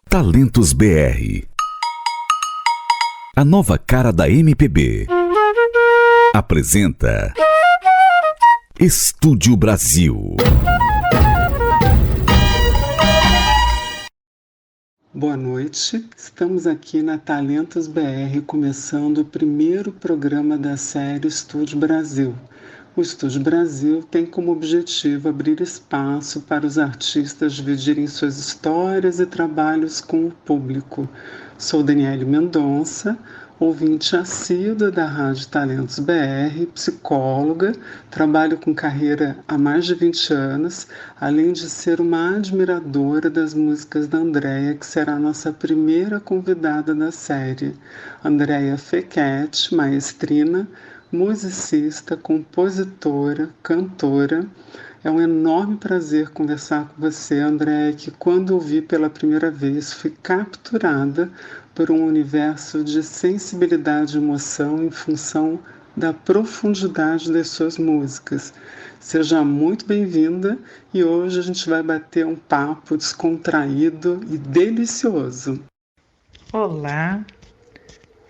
Talentos BR. A nova cara da MPB. Apresenta Estúdio Brasil. Boa noite, estamos aqui na Talentos BR, começando o primeiro programa da série Estúdio Brasil. O Estúdio Brasil tem como objetivo abrir espaço para os artistas dividirem suas histórias e trabalhos com o público. Sou Daniele Mendonça, ouvinte assídua da Rádio Talentos BR, psicóloga, trabalho com carreira há mais de 20 anos, além de ser uma admiradora das músicas da Andréia, que será a nossa primeira convidada da série. Andréia Fequete, maestrina, musicista, compositora, cantora. É um enorme prazer conversar com você, Andréia, que quando ouvi pela primeira vez fui capturada por um universo de sensibilidade e emoção em função da profundidade das suas músicas. Seja muito bem-vinda e hoje a gente vai bater um papo descontraído e delicioso. Olá,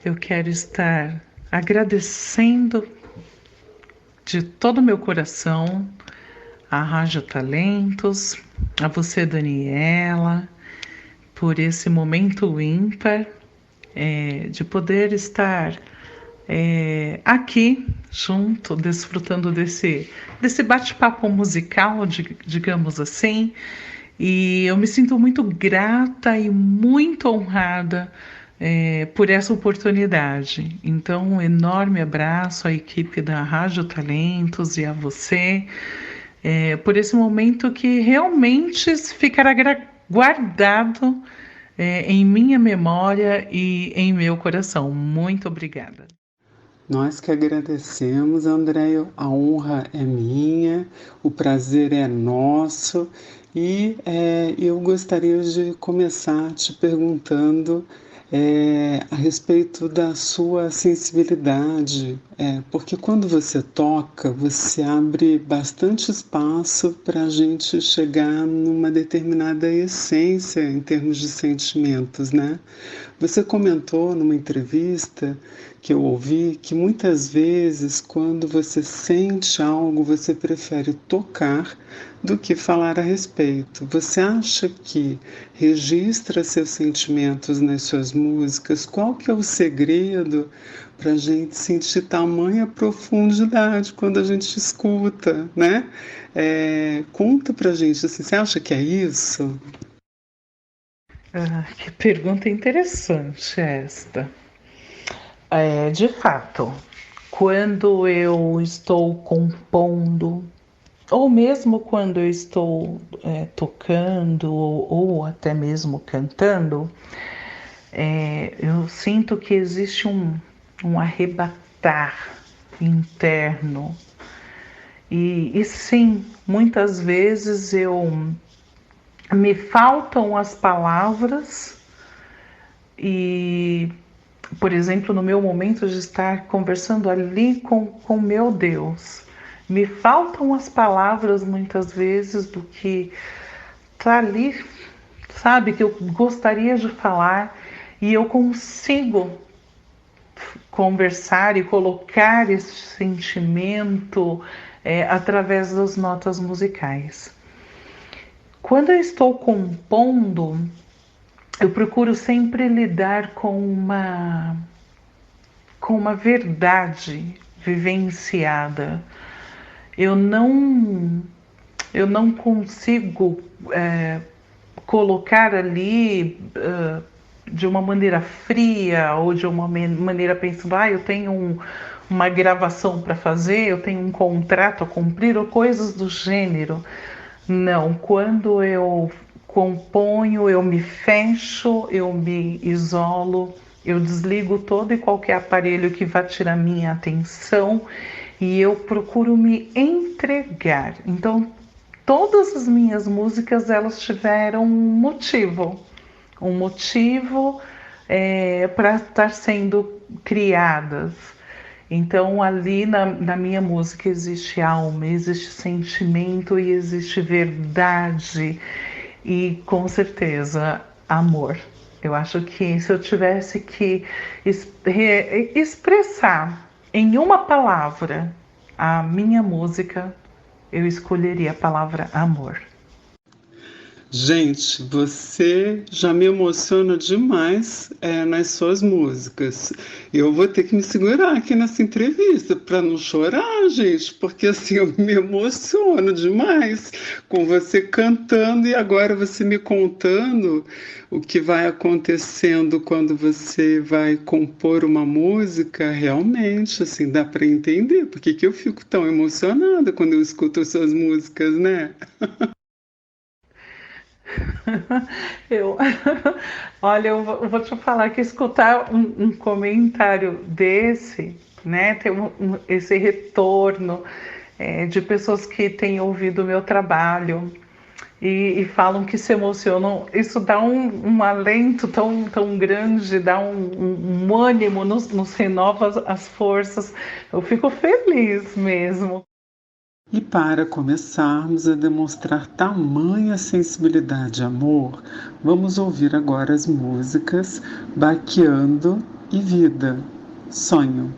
eu quero estar agradecendo de todo o meu coração a Rádio Talentos, a você, Daniela, por esse momento ímpar de poder estar aqui junto, desfrutando desse bate-papo musical, digamos assim, e eu me sinto muito grata e muito honrada por essa oportunidade. Então, um enorme abraço à equipe da Rádio Talentos e a você, por esse momento que realmente ficará guardado em minha memória e em meu coração. Muito obrigada. Nós que agradecemos, Andréia, a honra é minha, o prazer é nosso e eu gostaria de começar te perguntando a respeito da sua sensibilidade, porque quando você toca, você abre bastante espaço para a gente chegar numa determinada essência em termos de sentimentos, né? Você comentou numa entrevista que eu ouvi que muitas vezes quando você sente algo, você prefere tocar do que falar a respeito. Você acha que registra seus sentimentos nas suas músicas? Qual que é o segredo para a gente sentir tamanha profundidade quando a gente escuta, né? Conta pra gente, assim, você acha que é isso? Que pergunta interessante esta. De fato, quando eu estou compondo, ou mesmo quando eu estou tocando, ou até mesmo cantando, eu sinto que existe um arrebatar interno. E sim, muitas vezes me faltam as palavras e, por exemplo, no meu momento de estar conversando ali com meu Deus, me faltam as palavras muitas vezes do que tá ali, sabe, que eu gostaria de falar, e eu consigo conversar e colocar esse sentimento através das notas musicais. Quando eu estou compondo, eu procuro sempre lidar com uma verdade vivenciada. Eu não consigo colocar ali de uma maneira fria ou de uma maneira pensando, eu tenho uma gravação para fazer, eu tenho um contrato a cumprir ou coisas do gênero. Não, quando eu componho, eu me fecho, eu me isolo, eu desligo todo e qualquer aparelho que vá tirar minha atenção e eu procuro me entregar. Então, todas as minhas músicas, elas tiveram um motivo para estar sendo criadas. Então, ali na minha música existe alma, existe sentimento e existe verdade. e com certeza amor. Eu acho que se eu tivesse que expressar em uma palavra a minha música, eu escolheria a palavra amor. Gente, você já me emociona demais nas suas músicas. Eu vou ter que me segurar aqui nessa entrevista para não chorar, gente, porque assim eu me emociono demais com você cantando e agora você me contando o que vai acontecendo quando você vai compor uma música. Realmente, assim, dá para entender porque que eu fico tão emocionada quando eu escuto as suas músicas, né? Eu, olha, eu vou te falar que escutar um comentário desse, né, ter esse retorno de pessoas que têm ouvido o meu trabalho e falam que se emocionam, isso dá um alento tão grande, dá um ânimo, nos renova as forças. Eu fico feliz mesmo. E para começarmos a demonstrar tamanha sensibilidade e amor, vamos ouvir agora as músicas Baqueando e Vida, Sonho.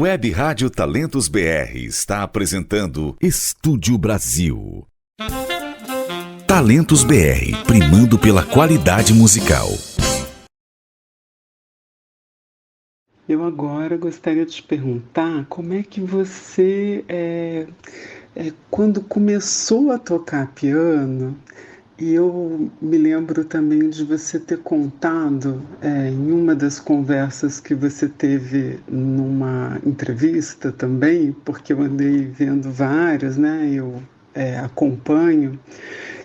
Web Rádio Talentos BR está apresentando Estúdio Brasil. Talentos BR, primando pela qualidade musical. Eu agora gostaria de te perguntar como é que você, quando começou a tocar piano, e eu me lembro também de você ter contado em uma das conversas que você teve numa entrevista também, porque eu andei vendo várias, né? Eu acompanho,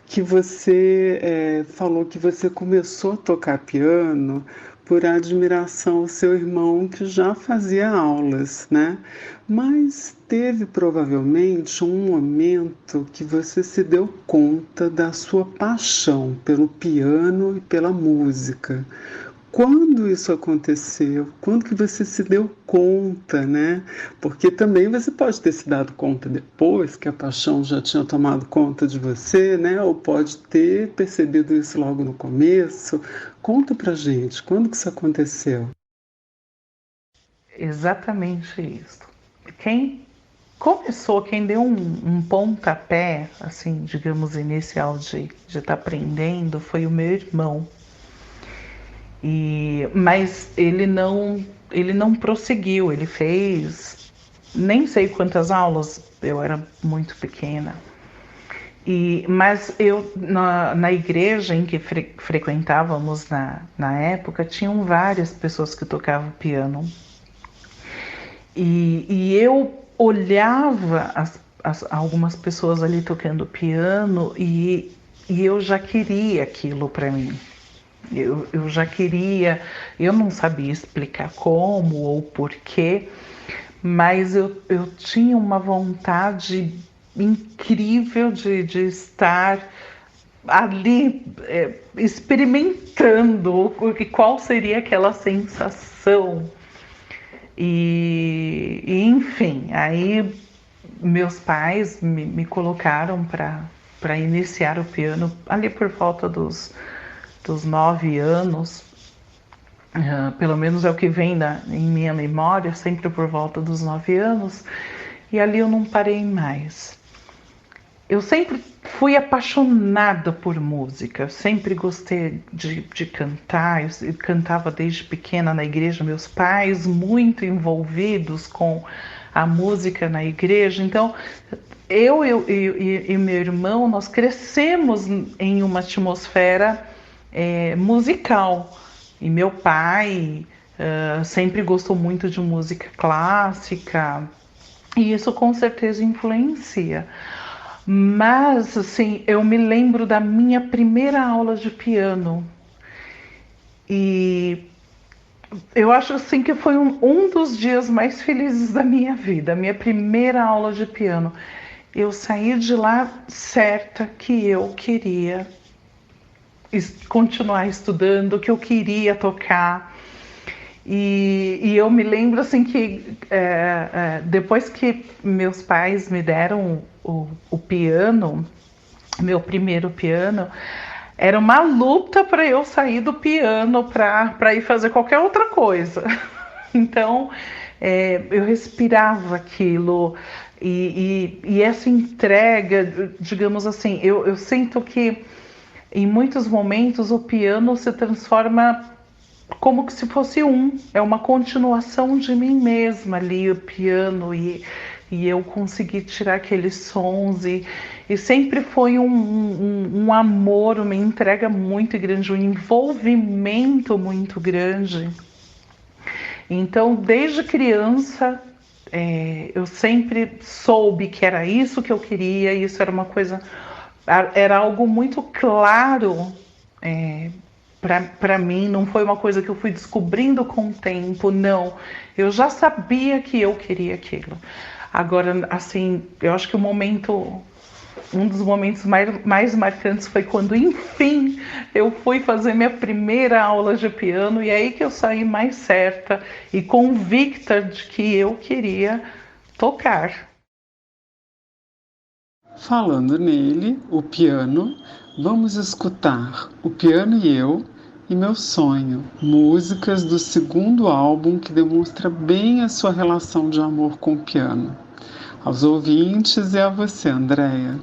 que você falou que você começou a tocar piano por admiração ao seu irmão que já fazia aulas, né? Mas teve provavelmente um momento que você se deu conta da sua paixão pelo piano e pela música. Quando isso aconteceu? Quando que você se deu conta, né? Porque também você pode ter se dado conta depois que a paixão já tinha tomado conta de você, né? Ou pode ter percebido isso logo no começo. Conta pra gente, quando que isso aconteceu? Exatamente isso. Quem começou, quem deu um pontapé, assim, digamos, inicial de estar aprendendo foi o meu irmão. Mas ele não prosseguiu, ele fez nem sei quantas aulas, eu era muito pequena. Mas eu, na igreja em que frequentávamos na época, tinham várias pessoas que tocavam piano. E eu olhava algumas pessoas ali tocando piano e eu já queria aquilo para mim. Eu já queria, eu não sabia explicar como ou porquê, mas eu tinha uma vontade incrível de estar ali experimentando qual seria aquela sensação. Enfim, aí meus pais me colocaram para iniciar o piano ali por volta dos 9 anos, pelo menos é o que vem em minha memória, sempre por volta dos 9 anos, e ali eu não parei mais. Eu sempre fui apaixonada por música, sempre gostei de cantar, eu cantava desde pequena na igreja, meus pais muito envolvidos com a música na igreja, então eu e meu irmão, nós crescemos em uma atmosfera musical. E meu pai sempre gostou muito de música clássica, e isso com certeza influencia. Mas, assim, eu me lembro da minha primeira aula de piano. E eu acho, assim, que foi um dos dias mais felizes da minha vida. A minha primeira aula de piano. Eu saí de lá certa que eu queria continuar estudando, que eu queria tocar. E eu me lembro assim que depois que meus pais me deram o piano, meu primeiro piano, era uma luta para eu sair do piano para ir fazer qualquer outra coisa. Então eu respirava aquilo e essa entrega, digamos assim, eu sinto que em muitos momentos o piano se transforma como que se fosse é uma continuação de mim mesma ali, o piano, e eu consegui tirar aqueles sons, e sempre foi um amor, uma entrega muito grande, um envolvimento muito grande. Então, desde criança, eu sempre soube que era isso que eu queria, e isso era uma coisa, era algo muito claro para mim, não foi uma coisa que eu fui descobrindo com o tempo, não. Eu já sabia que eu queria aquilo. Agora, assim, eu acho que um dos momentos mais marcantes foi quando, enfim, eu fui fazer minha primeira aula de piano, e é aí que eu saí mais certa e convicta de que eu queria tocar. Falando nele, o piano, vamos escutar O Piano e Eu, e Meu Sonho, músicas do segundo álbum que demonstra bem a sua relação de amor com o piano. Aos ouvintes e a você, Andréia.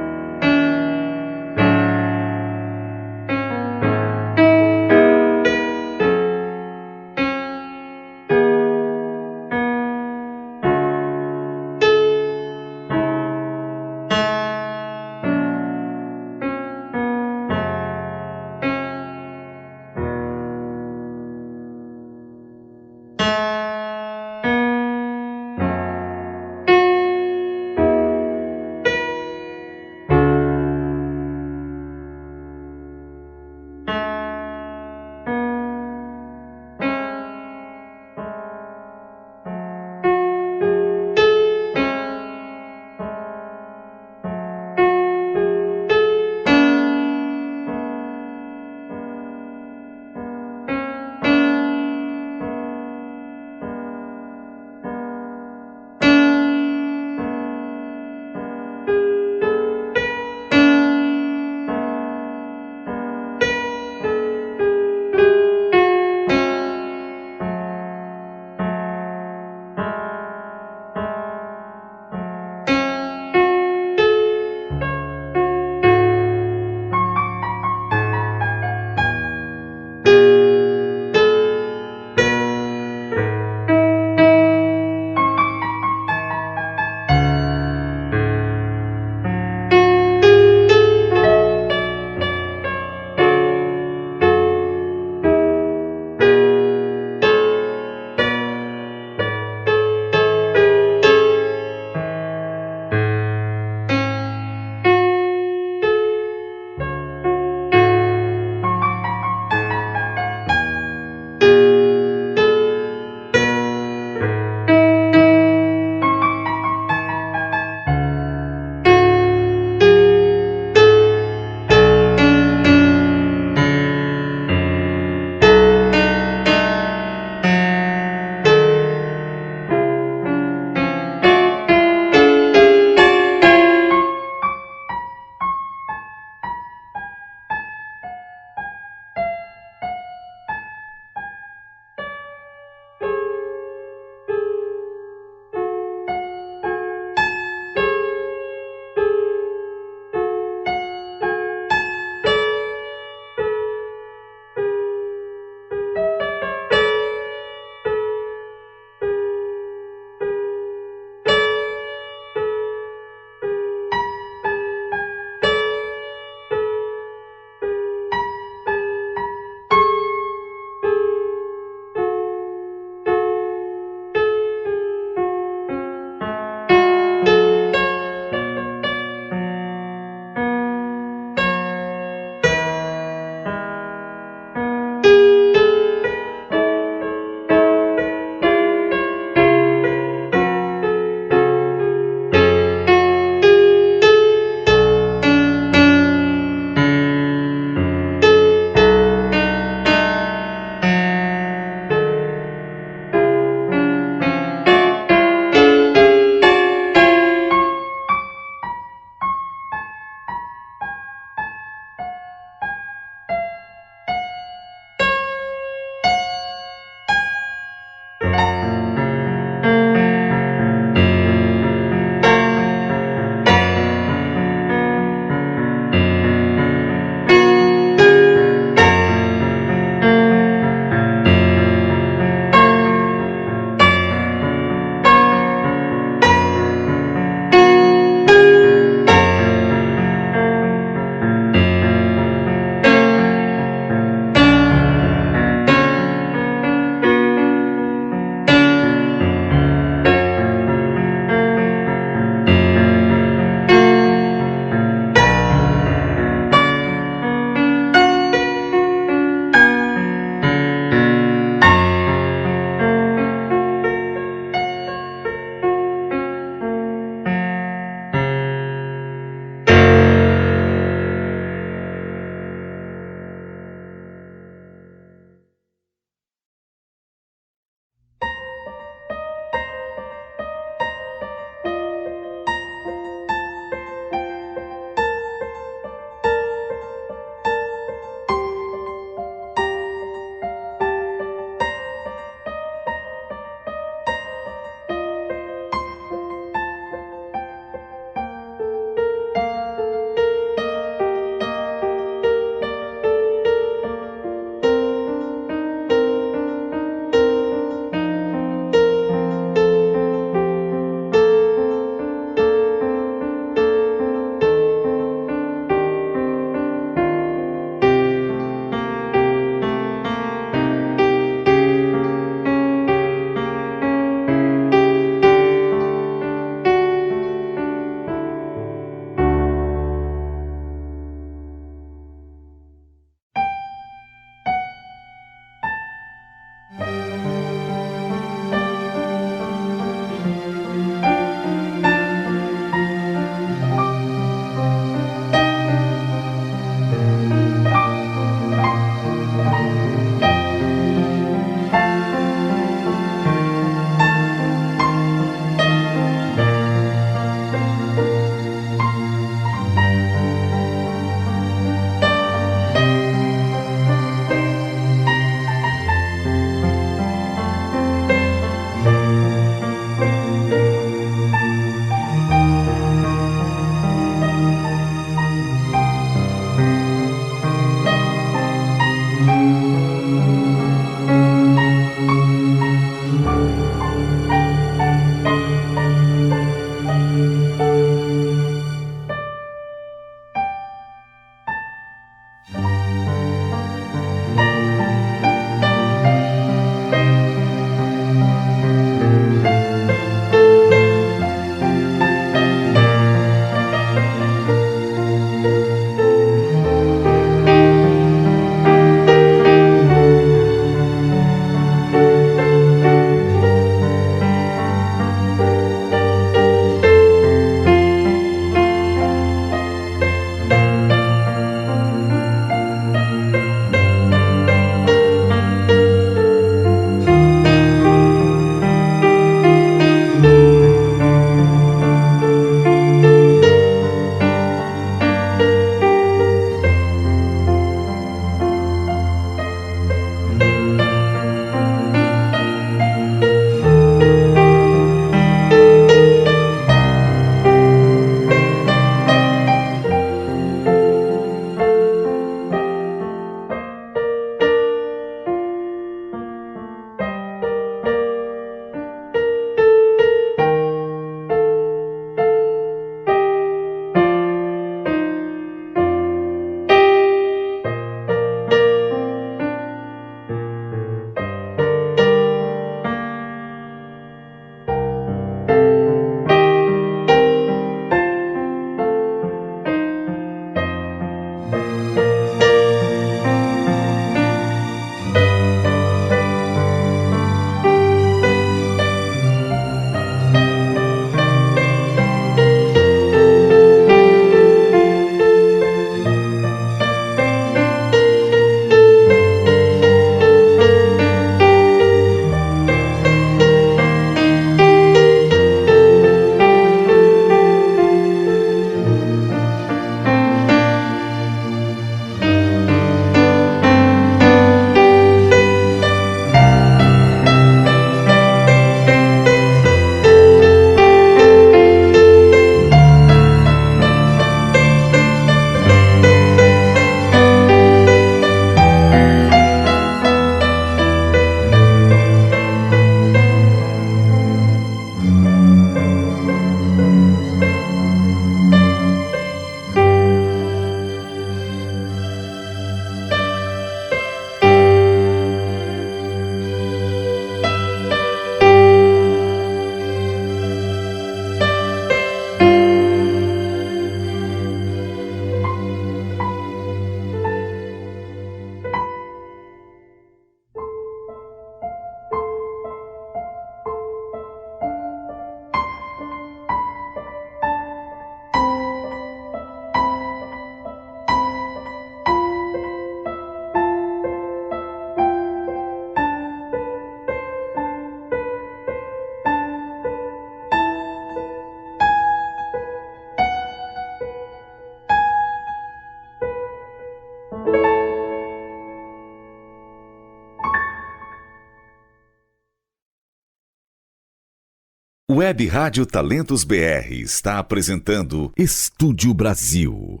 Web Rádio Talentos BR está apresentando Estúdio Brasil.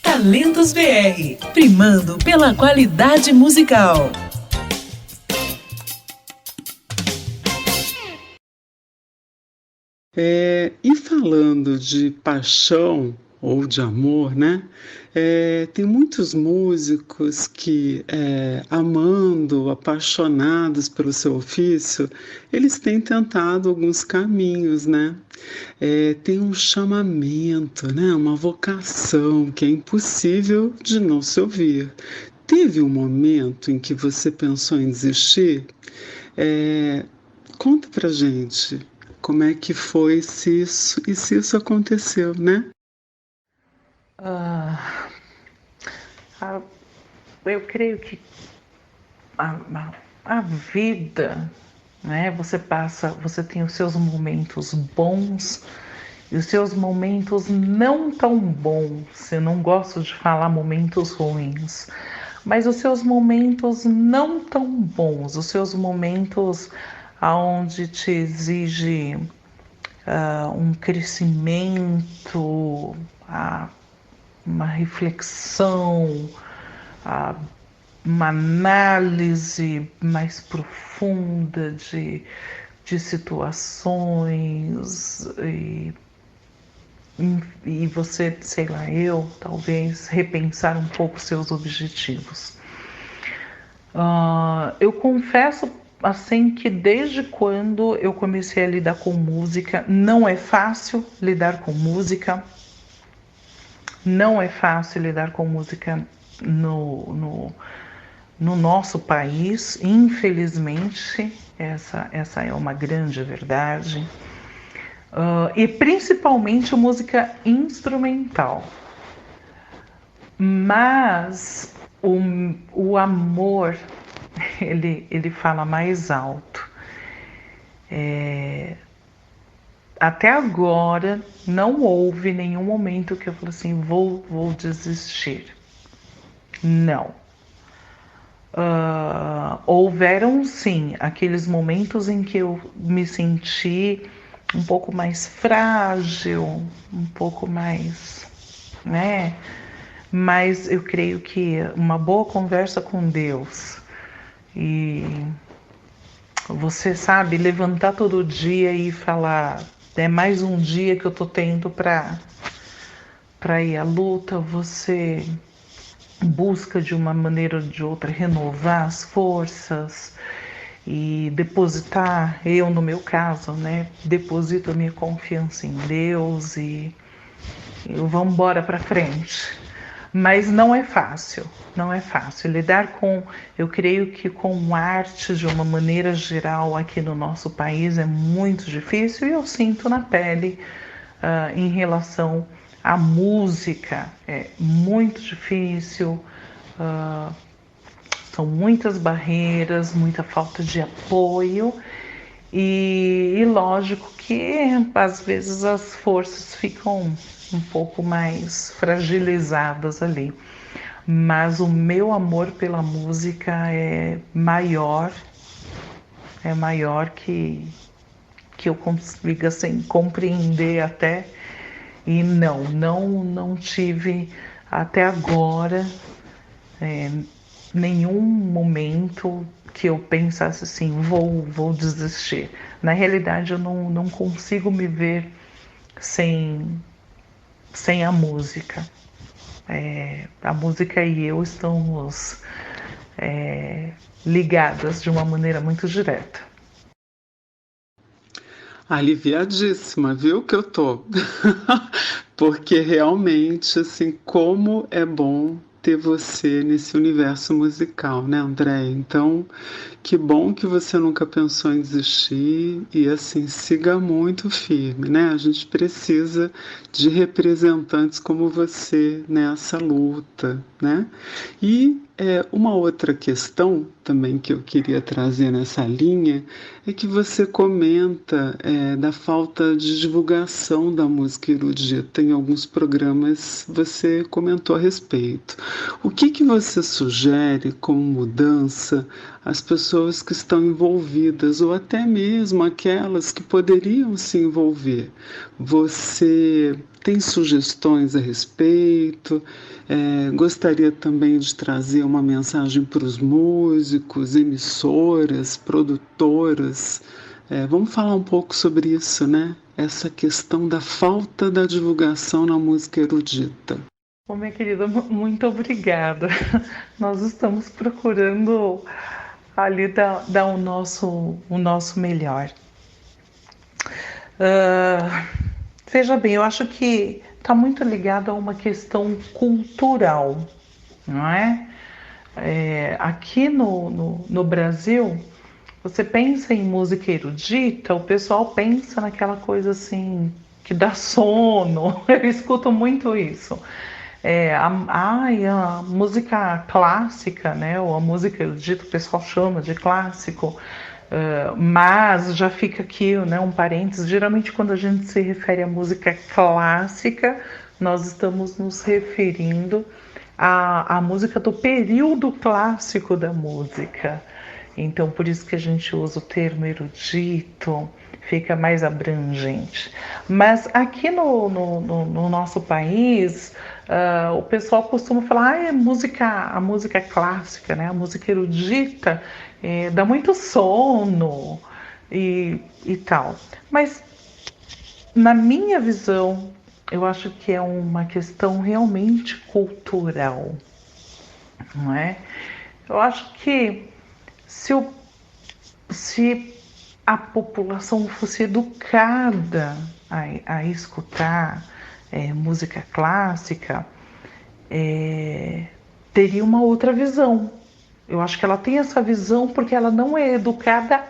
Talentos BR, primando pela qualidade musical. E falando de paixão ou de amor, né? Tem muitos músicos que, amando, apaixonados pelo seu ofício, eles têm tentado alguns caminhos, né? Tem um chamamento, né? Uma vocação que é impossível de não se ouvir. Teve um momento em que você pensou em desistir? Conta pra gente como é que foi, se isso aconteceu, né? Eu creio que a vida, né? Você tem os seus momentos bons e os seus momentos não tão bons. Eu não gosto de falar momentos ruins, mas os seus momentos não tão bons, os seus momentos aonde te exige um crescimento, uma reflexão, uma análise mais profunda de situações e você, sei lá, talvez repensar um pouco seus objetivos. Eu confesso assim que desde quando eu comecei a lidar com música, não é fácil lidar com música. Não é fácil lidar com música no nosso país, infelizmente, essa é uma grande verdade. E principalmente música instrumental. Mas o amor, ele fala mais alto. Até agora não houve nenhum momento que eu falei assim, vou desistir. Não. Houveram sim aqueles momentos em que eu me senti um pouco mais frágil, um pouco mais, né? Mas eu creio que uma boa conversa com Deus e você sabe, levantar todo dia e falar, é mais um dia que eu tô tendo para ir à luta, você busca de uma maneira ou de outra renovar as forças e depositar, eu no meu caso, né, deposito a minha confiança em Deus e vamos embora para frente. Mas não é fácil, não é fácil. Lidar eu creio que com arte de uma maneira geral aqui no nosso país é muito difícil e eu sinto na pele em relação à música. É muito difícil, são muitas barreiras, muita falta de apoio e lógico que às vezes as forças ficam um pouco mais fragilizadas ali. Mas o meu amor pela música é maior que eu consiga assim, compreender até. E não tive até agora nenhum momento que eu pensasse assim, vou desistir. Na realidade, eu não consigo me ver sem a música. A música e eu estamos ligadas de uma maneira muito direta. Aliviadíssima, viu que eu tô? Porque realmente, assim, como é bom ter você nesse universo musical, né, André? Então, que bom que você nunca pensou em desistir e, assim, siga muito firme, né? A gente precisa de representantes como você nessa luta, né? E uma outra questão também que eu queria trazer nessa linha é que você comenta da falta de divulgação da música erudita. Em alguns programas você comentou a respeito. O que você sugere como mudança às pessoas que estão envolvidas ou até mesmo aquelas que poderiam se envolver? Você tem sugestões a respeito? Gostaria também de trazer uma mensagem para os músicos, emissoras, produtoras. Vamos falar um pouco sobre isso, né? Essa questão da falta da divulgação na música erudita. Bom, minha querida, muito obrigada. Nós estamos procurando ali dar o nosso melhor. Veja bem, eu acho que está muito ligado a uma questão cultural, não é? Aqui no Brasil, você pensa em música erudita, o pessoal pensa naquela coisa assim que dá sono. Eu escuto muito isso. A música clássica, né, ou a música erudita, o pessoal chama de clássico, mas já fica aqui, né, um parênteses. Geralmente, quando a gente se refere à música clássica, nós estamos nos referindo à música do período clássico da música. Então, por isso que a gente usa o termo erudito, fica mais abrangente. Mas aqui no nosso país, o pessoal costuma falar, a música clássica, né? A música erudita dá muito sono e tal. Mas, na minha visão, eu acho que é uma questão realmente cultural, não é? Eu acho que se a população fosse educada a escutar música clássica, teria uma outra visão. Eu acho que ela tem essa visão porque ela não é educada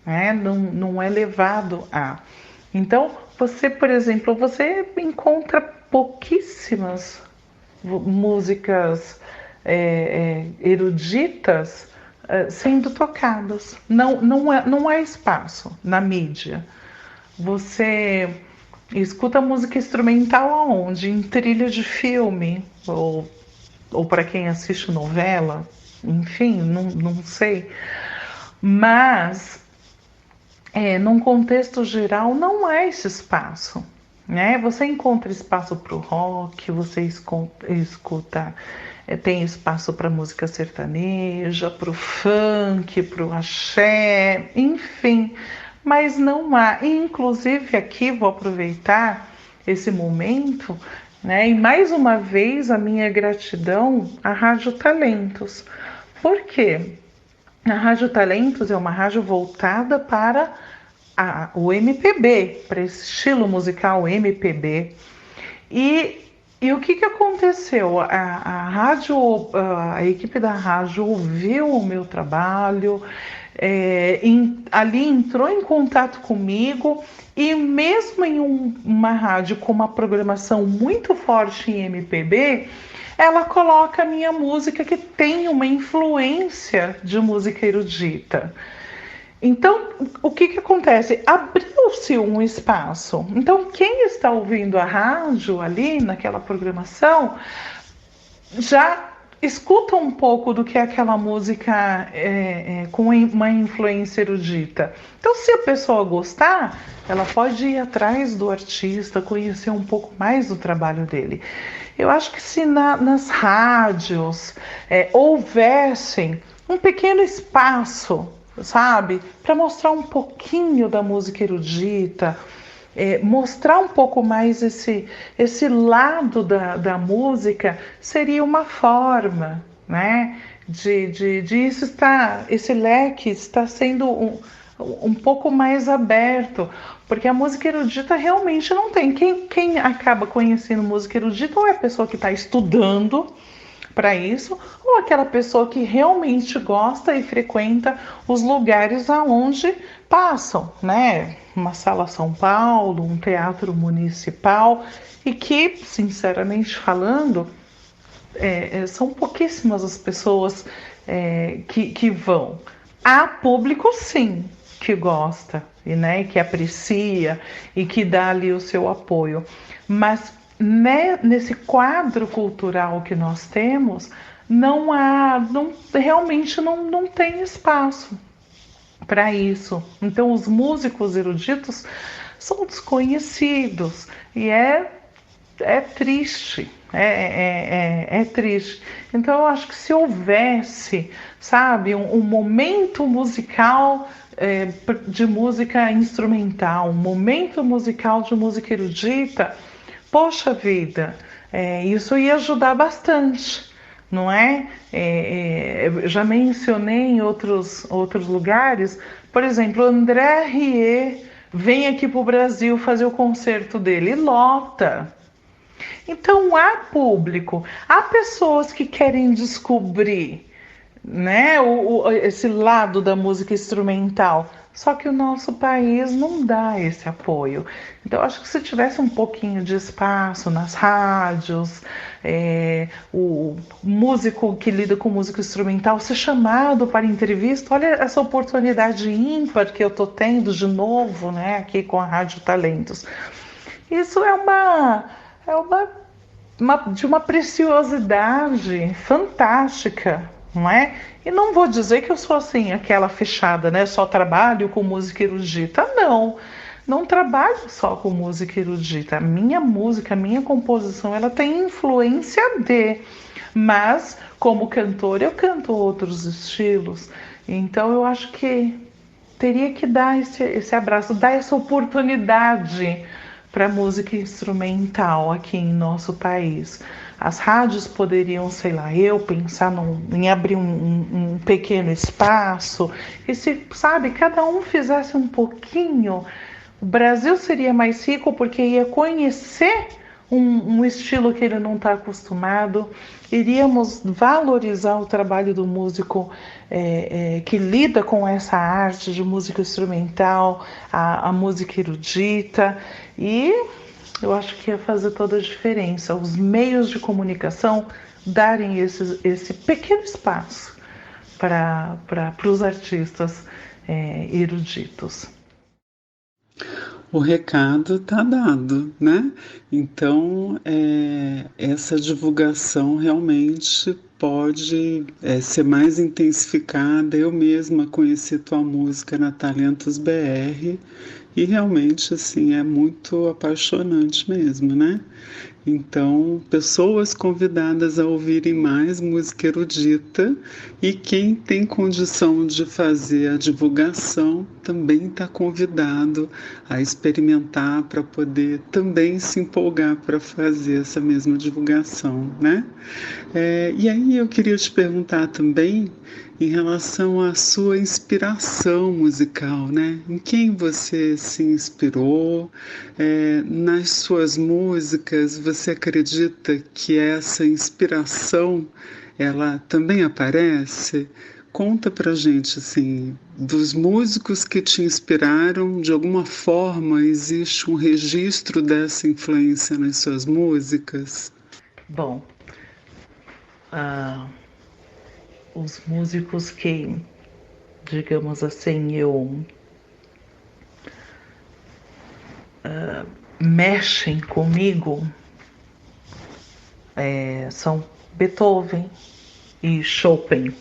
né? Não é levado a. Então, você, por exemplo, você encontra pouquíssimas músicas eruditas sendo tocadas. Não há espaço na mídia. Você escuta música instrumental aonde? Em trilha de filme, ou para quem assiste novela, enfim, não sei. Mas, num contexto geral, não há esse espaço, né? Você encontra espaço para o rock, você escuta, tem espaço para música sertaneja, para o funk, para o axé, enfim, mas não há. Inclusive aqui vou aproveitar esse momento, né? E mais uma vez a minha gratidão à Rádio Talentos. Por quê? A Rádio Talentos é uma rádio voltada para o MPB, para esse estilo musical MPB. E o que aconteceu? A equipe da rádio ouviu o meu trabalho, ali entrou em contato comigo, e mesmo em uma rádio com uma programação muito forte em MPB, ela coloca a minha música que tem uma influência de música erudita. Então, o que acontece? Abriu-se um espaço. Então, quem está ouvindo a rádio ali, naquela programação, já escuta um pouco do que é aquela música com uma influência erudita. Então, se a pessoa gostar, ela pode ir atrás do artista, conhecer um pouco mais do trabalho dele. Eu acho que se nas rádios houvessem um pequeno espaço, sabe, para mostrar um pouquinho da música erudita, mostrar um pouco mais esse lado da música, seria uma forma, né, de isso esse leque está sendo um pouco mais aberto, porque a música erudita realmente não tem. Quem acaba conhecendo música erudita ou é a pessoa que está estudando para isso, ou aquela pessoa que realmente gosta e frequenta os lugares aonde passam, né? Uma sala São Paulo, um teatro municipal, e que, sinceramente falando, são pouquíssimas as pessoas que vão. Há público, sim, que gosta, né, que aprecia e que dá ali o seu apoio, mas nesse quadro cultural que nós temos, realmente não tem espaço para isso. Então os músicos eruditos são desconhecidos e é triste, é triste. Então eu acho que se houvesse, sabe, um momento musical de música instrumental, um momento musical de música erudita, poxa vida, isso ia ajudar bastante, não é? Já mencionei em outros lugares, por exemplo, André Rieu vem aqui para o Brasil fazer o concerto dele, lota. Então há público, há pessoas que querem descobrir, né, esse lado da música instrumental, só que o nosso país não dá esse apoio. Então acho que se tivesse um pouquinho de espaço nas rádios, o músico que lida com música instrumental ser chamado para entrevista, olha essa oportunidade ímpar que eu estou tendo de novo, né, aqui com a Rádio Talentos. Isso é de uma preciosidade fantástica, não é? E não vou dizer que eu sou assim, aquela fechada, né? Só trabalho com música erudita. Não trabalho só com música erudita. A minha música, a minha composição, ela tem influência mas como cantora eu canto outros estilos. Então eu acho que teria que dar esse abraço, dar essa oportunidade para música instrumental aqui em nosso país. As rádios poderiam, sei lá, pensar em abrir um pequeno espaço e se, sabe, cada um fizesse um pouquinho, o Brasil seria mais rico porque ia conhecer um estilo que ele não está acostumado, iríamos valorizar o trabalho do músico que lida com essa arte de música instrumental, a música erudita, e eu acho que ia fazer toda a diferença. Os meios de comunicação darem esse pequeno espaço para os artistas eruditos. O recado está dado, né? Então, essa divulgação realmente pode ser mais intensificada. Eu mesma conheci tua música na Talentos BR e realmente, assim, é muito apaixonante mesmo, né? Então, pessoas convidadas a ouvirem mais música erudita, e quem tem condição de fazer a divulgação também está convidado a experimentar para poder também se empolgar para fazer essa mesma divulgação, né? E aí eu queria te perguntar também em relação à sua inspiração musical, né? Em quem você se inspirou? Nas suas músicas, você acredita que essa inspiração, ela também aparece? Conta pra gente, assim, dos músicos que te inspiraram, de alguma forma existe um registro dessa influência nas suas músicas? Bom, os músicos que, digamos assim, mexem comigo são Beethoven e Chopin,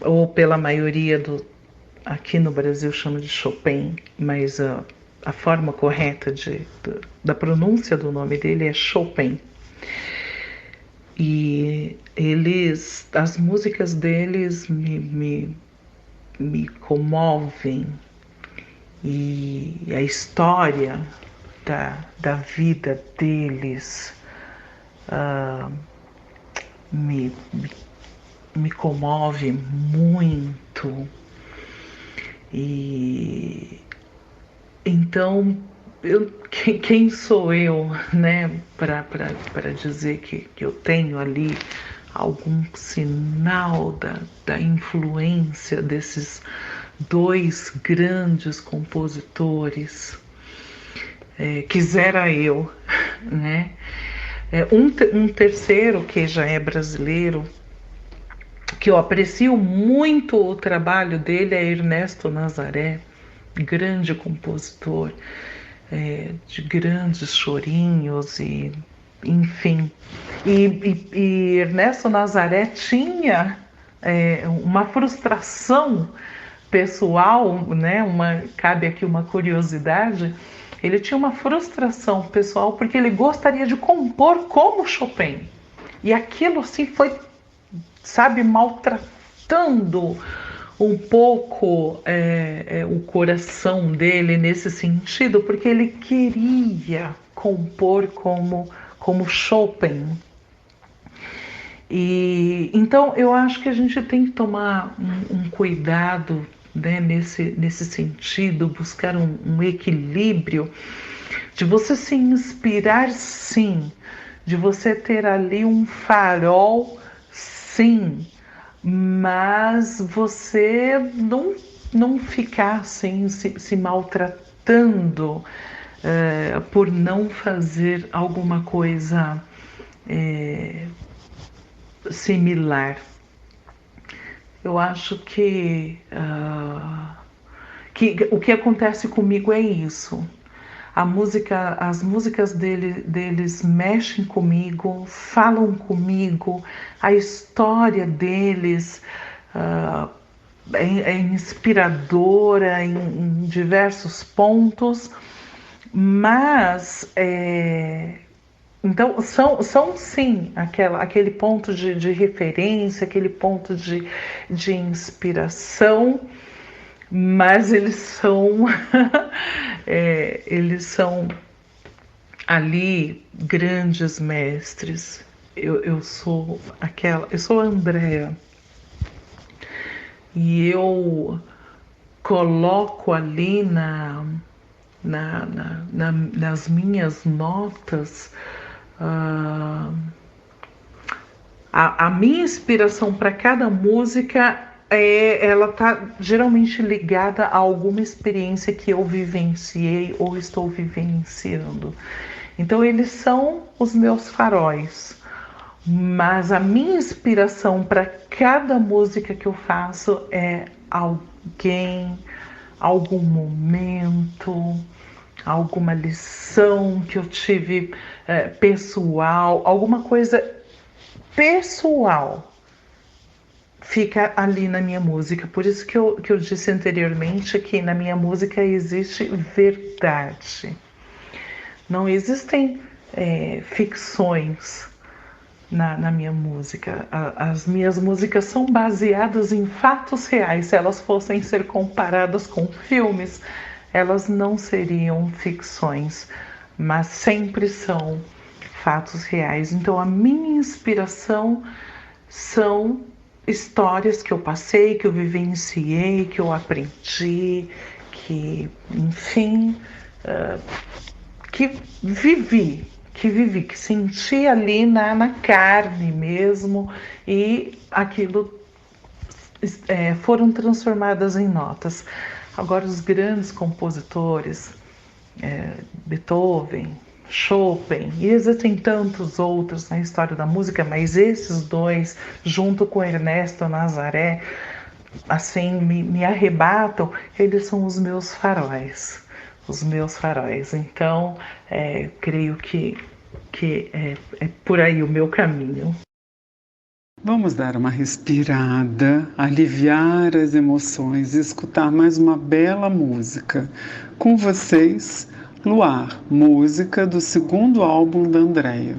ou pela maioria aqui no Brasil chama de Chopin, mas a forma correta da pronúncia do nome dele é Chopin. E as músicas deles me comovem, e a história da vida deles me comove muito. E então quem sou eu, né, para dizer que eu tenho ali algum sinal da influência desses dois grandes compositores? Quisera eu, né? Um terceiro que já é brasileiro, que eu aprecio muito o trabalho dele, é Ernesto Nazaré, grande compositor. de grandes chorinhos e enfim. E Ernesto Nazaré tinha uma frustração pessoal, né? Cabe aqui uma curiosidade. Ele tinha uma frustração pessoal porque ele gostaria de compor como Chopin. E aquilo assim foi, sabe, maltratando um pouco o coração dele nesse sentido, porque ele queria compor como Chopin. E então eu acho que a gente tem que tomar um cuidado, né, nesse sentido, buscar um equilíbrio de você se inspirar, sim, de você ter ali um farol, sim, mas você não ficar assim, se maltratando por não fazer alguma coisa similar. Eu acho que o que acontece comigo é isso. As músicas deles mexem comigo, falam comigo, a história deles é inspiradora em diversos pontos, mas então são sim aquele ponto de referência, aquele ponto de inspiração, mas eles são ali grandes mestres. Eu sou a Andrea e eu coloco ali nas minhas notas a minha inspiração para cada música. Ela está geralmente ligada a alguma experiência que eu vivenciei ou estou vivenciando. Então eles são os meus faróis, mas a minha inspiração para cada música que eu faço é alguém, algum momento, alguma lição que eu tive pessoal, alguma coisa pessoal fica ali na minha música. Por isso que eu disse anteriormente que na minha música existe verdade. Não existem ficções na minha música. As minhas músicas são baseadas em fatos reais. Se elas fossem ser comparadas com filmes, elas não seriam ficções, mas sempre são fatos reais. Então a minha inspiração são histórias que eu passei, que eu vivenciei, que eu aprendi, que, enfim, que que senti ali na carne mesmo, e aquilo foram transformadas em notas. Agora, os grandes compositores, Beethoven, Chopin, e existem tantos outros na história da música, mas esses dois, junto com Ernesto Nazaré, assim, me arrebatam. Eles são os meus faróis. Os meus faróis. Então, creio que é por aí o meu caminho. Vamos dar uma respirada, aliviar as emoções e escutar mais uma bela música. Com vocês, Luar, música do segundo álbum da Andrea.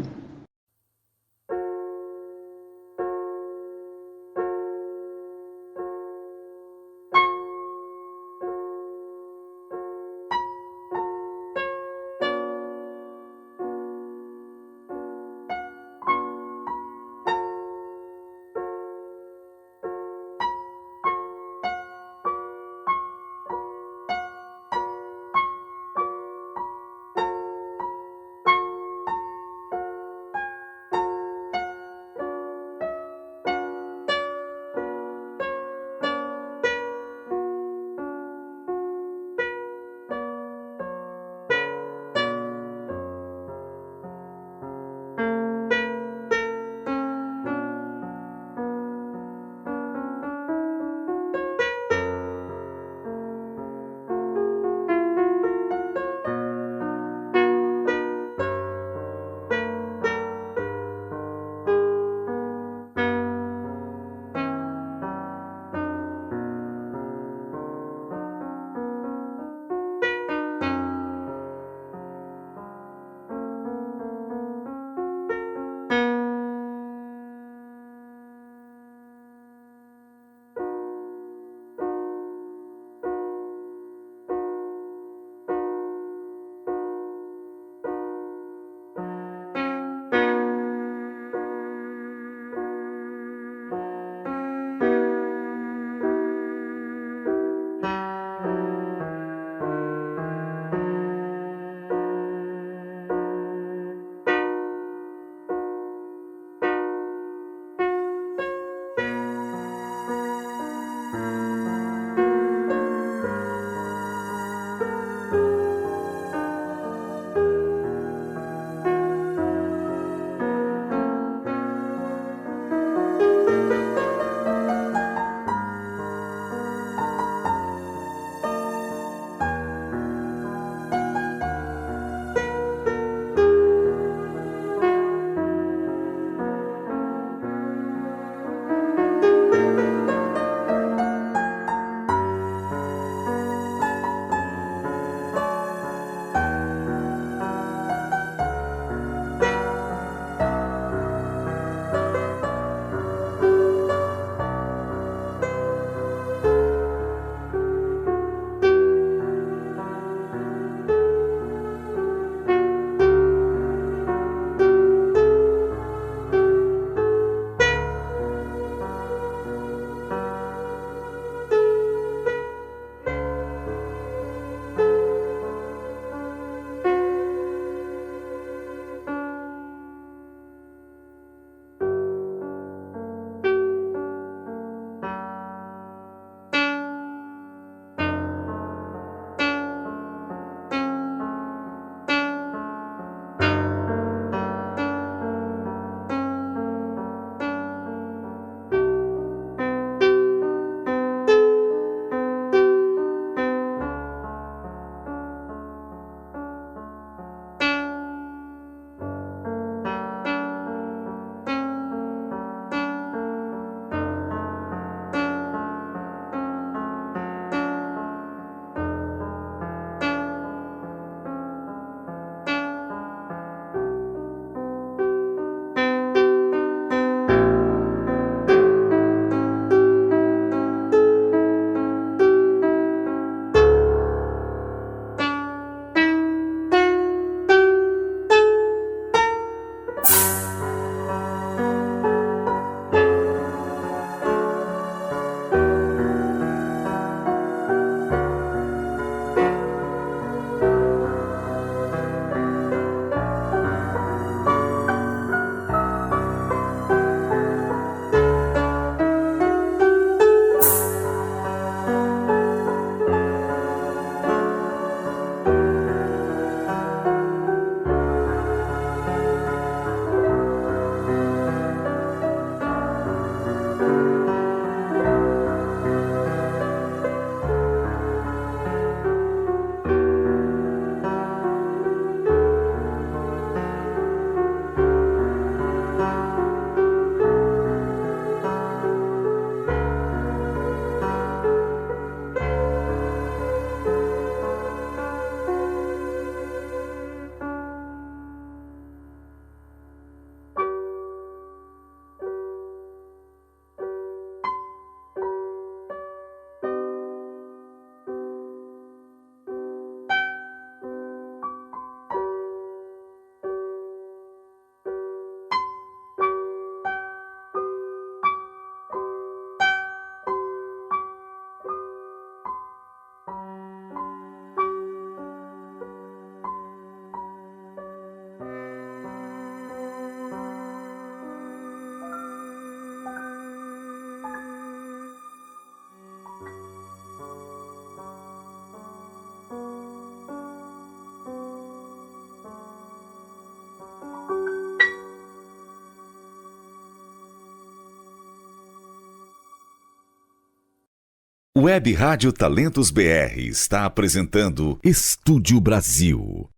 Web Rádio Talentos BR está apresentando Estúdio Brasil.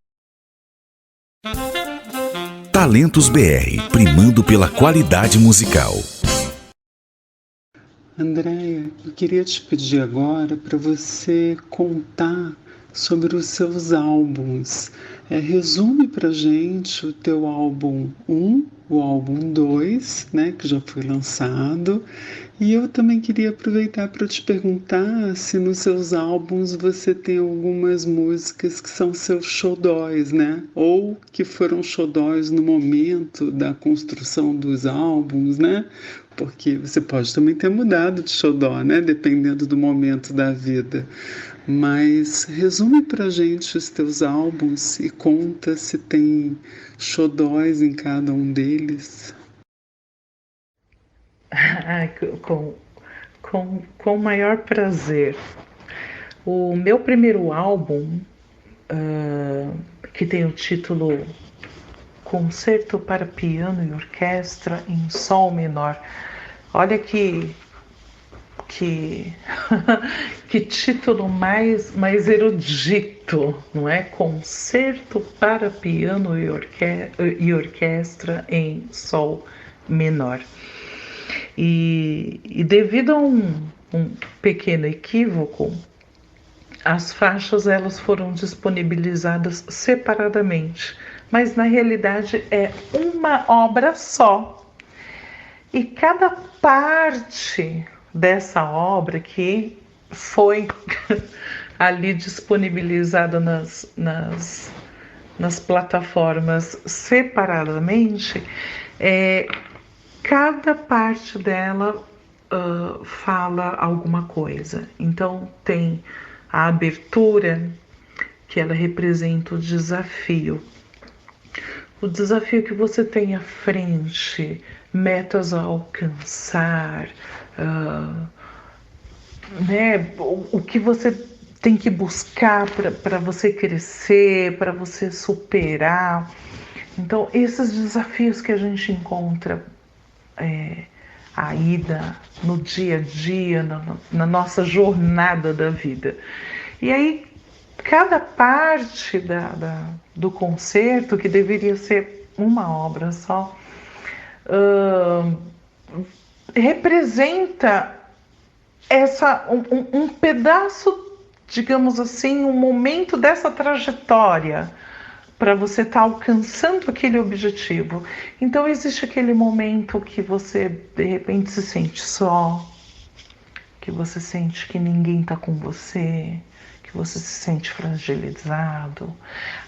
Talentos BR, primando pela qualidade musical. Andréia, eu queria te pedir agora para você contar sobre os seus álbuns. Resume pra gente o teu álbum 1, o álbum 2, né, que já foi lançado. E eu também queria aproveitar para te perguntar se nos seus álbuns você tem algumas músicas que são seus xodóis, né? Ou que foram xodóis no momento da construção dos álbuns, né? Porque você pode também ter mudado de xodó, né? Dependendo do momento da vida. Mas resume pra gente os teus álbuns e conta se tem xodóis em cada um deles. Ai, com o maior prazer. O meu primeiro álbum, que tem o título Concerto para Piano e Orquestra em Sol Menor. Olha que título mais erudito, não é? Concerto para Piano e Orquestra em Sol Menor. E devido a um pequeno equívoco, as faixas elas foram disponibilizadas separadamente, mas na realidade é uma obra só. E cada parte dessa obra que foi ali disponibilizada nas plataformas separadamente, cada parte dela fala alguma coisa. Então tem a abertura, que ela representa o desafio que você tem à frente, metas a alcançar, né? O que você tem que buscar para você crescer, para você superar. Então, esses desafios que a gente encontra aí no dia a dia, na nossa jornada da vida. E aí, cada parte do concerto, que deveria ser uma obra só, representa um pedaço, digamos assim, um momento dessa trajetória para você estar alcançando aquele objetivo. Então existe aquele momento que você de repente se sente só, que você sente que ninguém está com você, que você se sente fragilizado.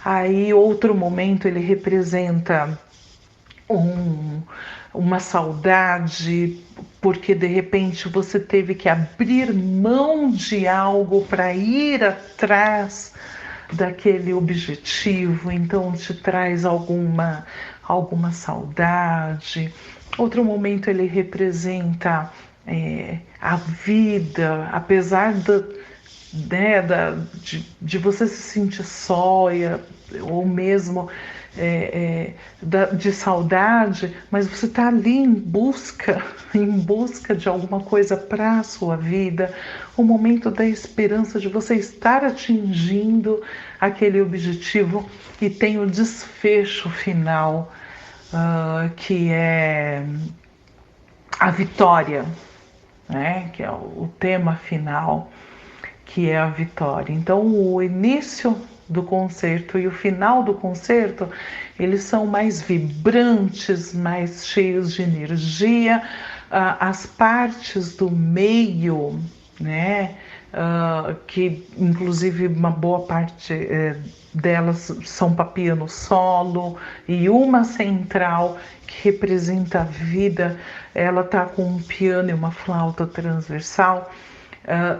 Aí outro momento ele representa uma saudade, porque de repente você teve que abrir mão de algo para ir atrás daquele objetivo, então te traz alguma saudade. Outro momento ele representa a vida, apesar de você se sentir só, ou mesmo de saudade, mas você está ali em busca de alguma coisa para a sua vida, o momento da esperança de você estar atingindo aquele objetivo, e tem o desfecho final, que é a vitória, né? Que é o tema final, que é a vitória. Então o início do concerto e o final do concerto, eles são mais vibrantes, mais cheios de energia. As partes do meio, né, que inclusive uma boa parte delas são para piano solo, e uma central que representa a vida, ela tá com um piano e uma flauta transversal.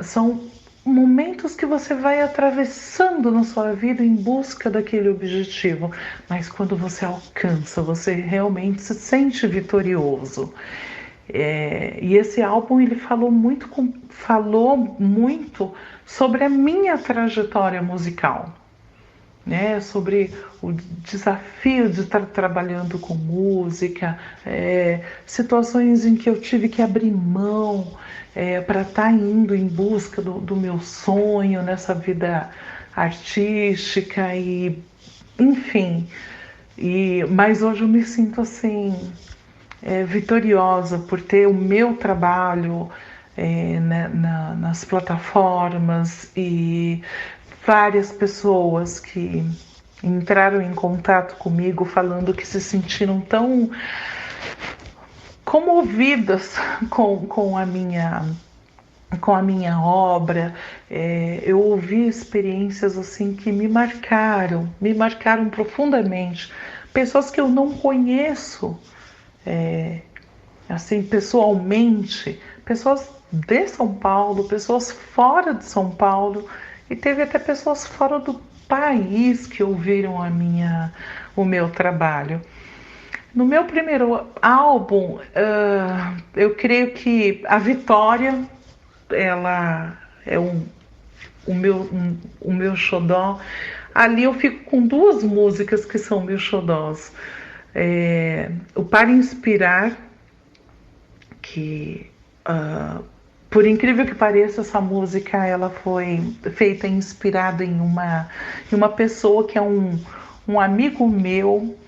São momentos que você vai atravessando na sua vida em busca daquele objetivo, mas quando você alcança, você realmente se sente vitorioso. E esse álbum ele falou muito sobre a minha trajetória musical, né, sobre o desafio de estar trabalhando com música, situações em que eu tive que abrir mão para estar indo em busca do meu sonho nessa vida artística e enfim. Mas hoje eu me sinto assim vitoriosa por ter o meu trabalho nas plataformas e várias pessoas que entraram em contato comigo falando que se sentiram tão comovidas com a minha obra. Eu ouvi experiências assim que me marcaram profundamente. Pessoas que eu não conheço assim pessoalmente, pessoas de São Paulo, pessoas fora de São Paulo, e teve até pessoas fora do país que ouviram o meu trabalho. No meu primeiro álbum, eu creio que a Vitória, ela é o meu xodó. Ali eu fico com duas músicas que são meus xodós. O Para Inspirar, que por incrível que pareça, essa música ela foi feita inspirada em uma pessoa que é um amigo meu.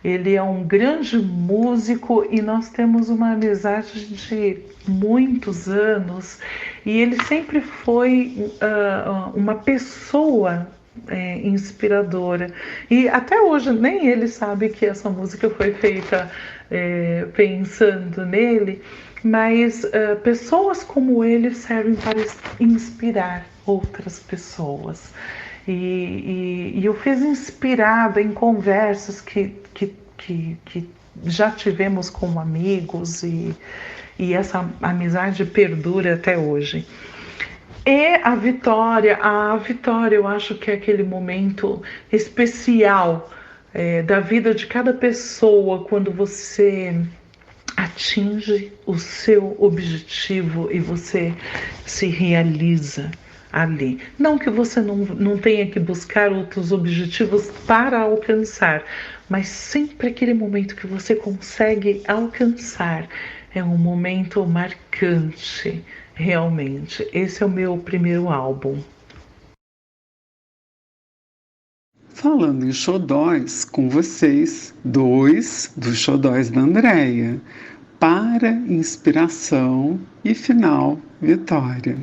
Ele é um grande músico e nós temos uma amizade de muitos anos, e ele sempre foi uma pessoa inspiradora, e até hoje nem ele sabe que essa música foi feita pensando nele, mas pessoas como ele servem para inspirar outras pessoas. E eu fiz inspirada em conversas que já tivemos como amigos, e essa amizade perdura até hoje. E a Vitória eu acho que é aquele momento especial da vida de cada pessoa, quando você atinge o seu objetivo e você se realiza ali. Não que você não tenha que buscar outros objetivos para alcançar, mas sempre aquele momento que você consegue alcançar é um momento marcante, realmente. Esse é o meu primeiro álbum. Falando em xodóis, com vocês, dois dos xodóis da Andréia. Para Inspiração e Final, Vitória.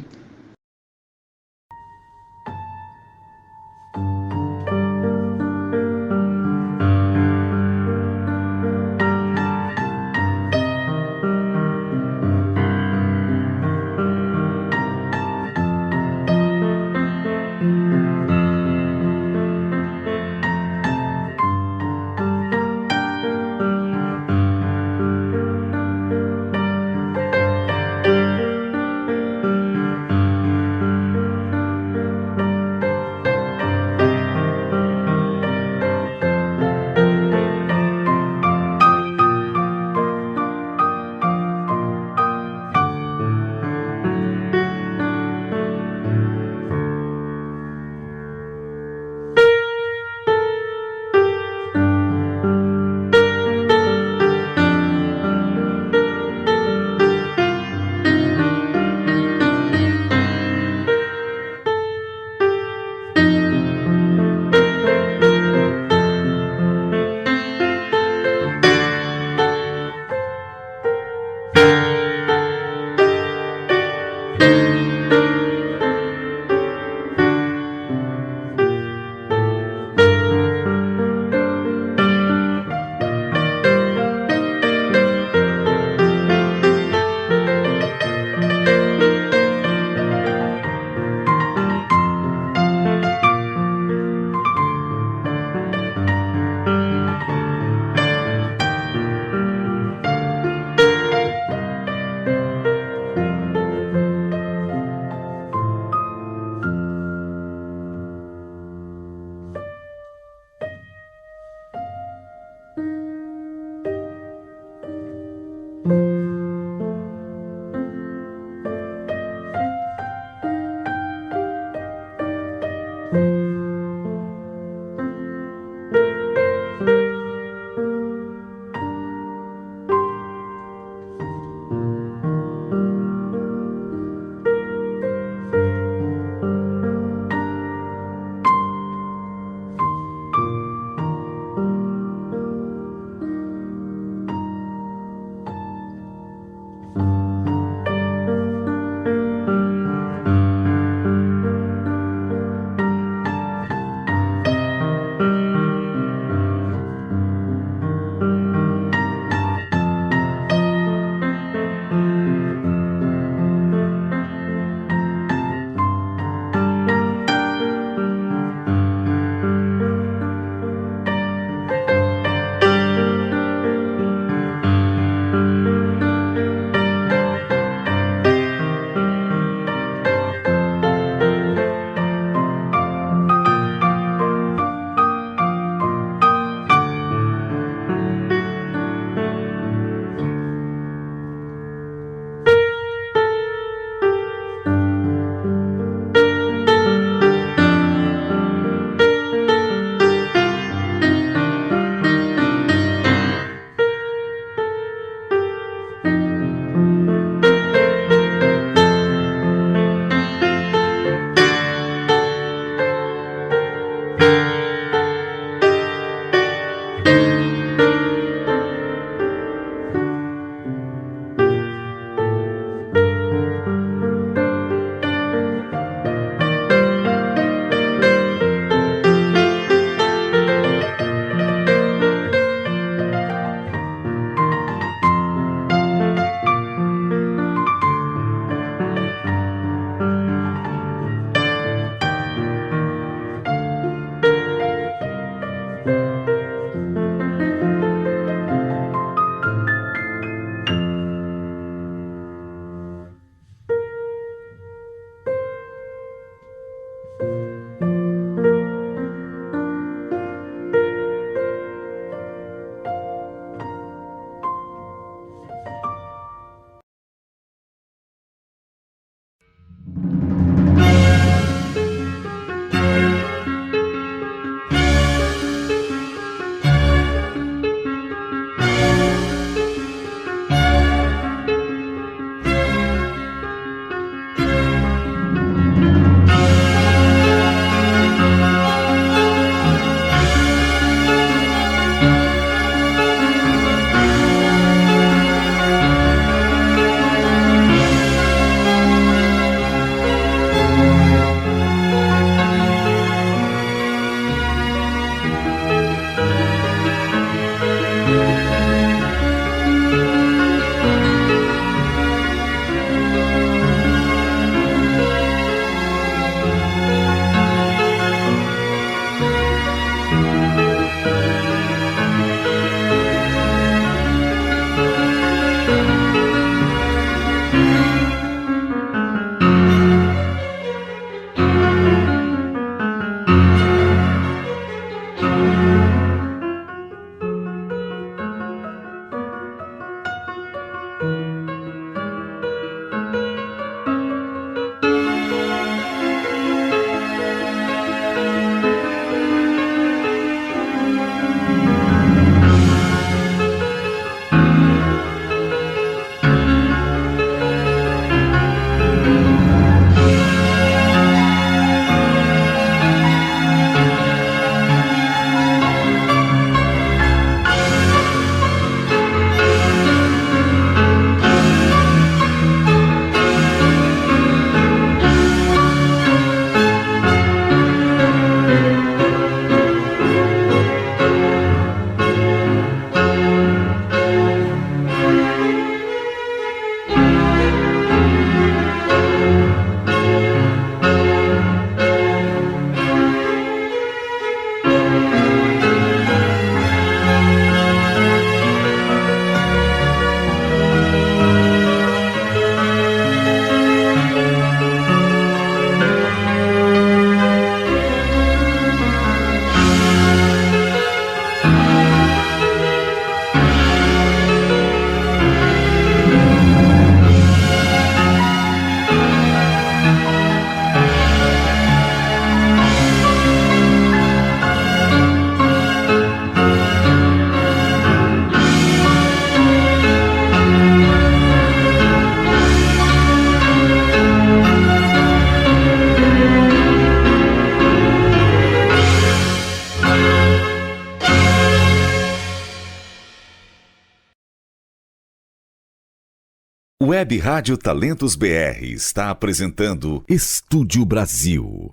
Web Rádio Talentos BR está apresentando Estúdio Brasil.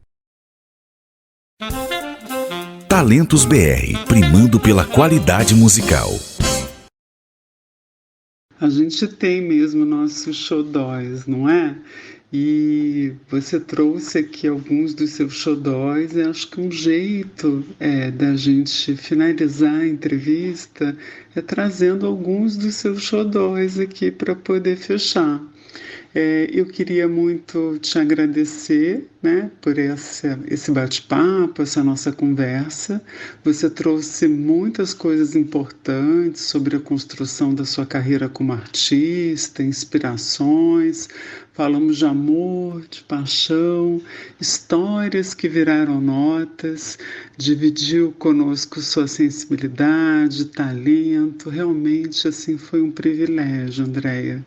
Talentos BR, primando pela qualidade musical. A gente tem mesmo nossos xodóis, não é? E você trouxe aqui alguns dos seus xodóis, e acho que um jeito da gente finalizar a entrevista é trazendo alguns dos seus xodóis aqui para poder fechar. Eu queria muito te agradecer, né, por esse bate-papo, essa nossa conversa. Você trouxe muitas coisas importantes sobre a construção da sua carreira como artista, inspirações. Falamos de amor, de paixão, histórias que viraram notas, dividiu conosco sua sensibilidade, talento. Realmente, assim, foi um privilégio, Andréia.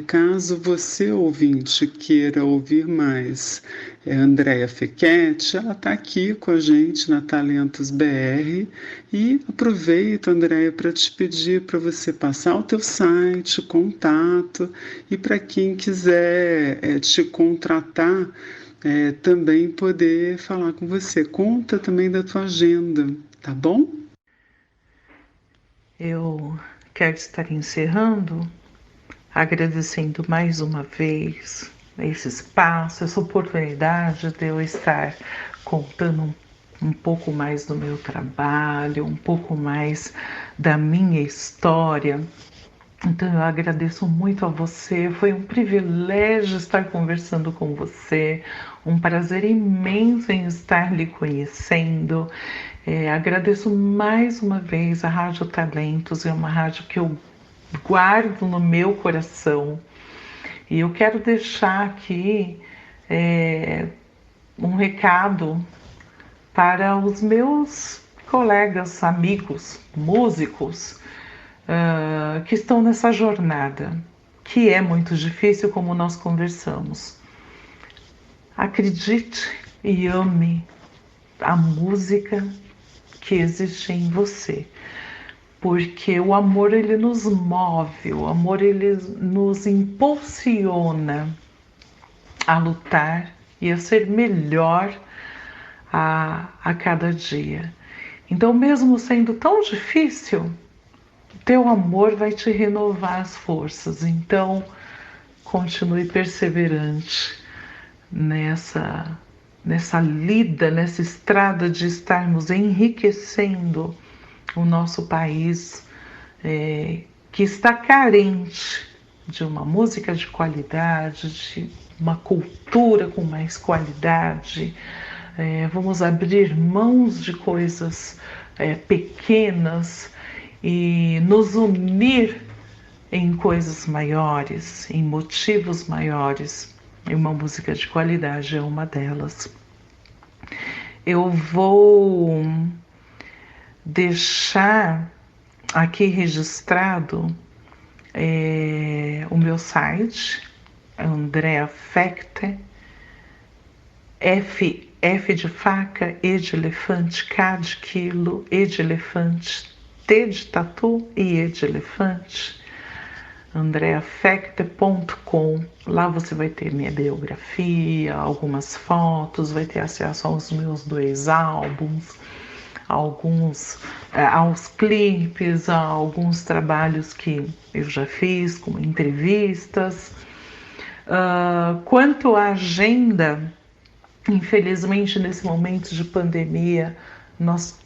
Caso você, ouvinte, queira ouvir mais Andréia Fechetti, ela está aqui com a gente na Talentos BR, e aproveito, Andréia, para te pedir para você passar o teu site, contato, e para quem quiser te contratar, também poder falar com você. Conta também da tua agenda, tá bom? Eu quero estar encerrando agradecendo mais uma vez esse espaço, essa oportunidade de eu estar contando um pouco mais do meu trabalho, um pouco mais da minha história. Então eu agradeço muito a você, foi um privilégio estar conversando com você, um prazer imenso em estar lhe conhecendo. Agradeço mais uma vez a Rádio Talentos, é uma rádio que eu guardo no meu coração, e eu quero deixar aqui um recado para os meus colegas, amigos, músicos que estão nessa jornada, que é muito difícil, como nós conversamos. Acredite e ame a música que existe em você. Porque o amor, ele nos move, o amor, ele nos impulsiona a lutar e a ser melhor a cada dia. Então, mesmo sendo tão difícil, teu amor vai te renovar as forças. Então, continue perseverante nessa lida, nessa estrada de estarmos enriquecendo o nosso país, que está carente de uma música de qualidade, de uma cultura com mais qualidade. Vamos abrir mãos de coisas pequenas e nos unir em coisas maiores, em motivos maiores. E uma música de qualidade é uma delas. Eu vou deixar aqui registrado o meu site, Andréa Fechter, F de faca, E de elefante, K de quilo, E de elefante, T de tatu e E de elefante, andreafechter.com. Lá você vai ter minha biografia, algumas fotos, vai ter acesso aos meus 2 álbuns, aos clipes, a alguns trabalhos que eu já fiz, como entrevistas. Quanto à agenda, infelizmente nesse momento de pandemia nós